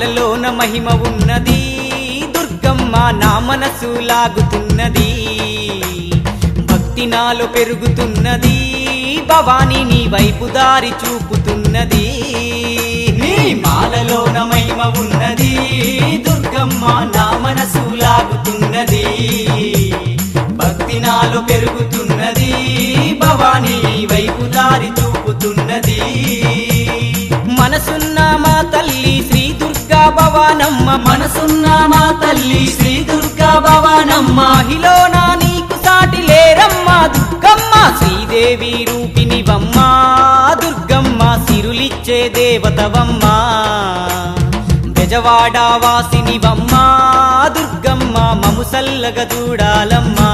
మాలలోన మహిమ ఉన్నది దుర్గమ్మ నా మనసు లాగుతున్నది భక్తి నాలో పెరుగుతున్నది భవాని నీ వైపు దారి చూపుతున్నది నీ మాలలోన మహిమ ఉన్నది దుర్గమ్మ నా మనసు లాగుతున్నది భక్తి నాలో పెరుగుతున్నది భవాని నీ వైపు దారి చూపుతున్నది మనసున్న మా తల్లి శ్రీ దుర్గా భవానమ్మ మనసున్న మా తల్లి శ్రీ దుర్గా భవానమ్మ మహిళన నీకు సాటి లేరమ్మ దుర్గమ్మ శ్రీదేవి రూపినివమ్మ దుర్గమ్మ సిరులిచ్చే దేవతవమ్మ బెజవాడ వాసినివమ్మ దుర్గమ్మ మము సల్లగ చూడాలమ్మా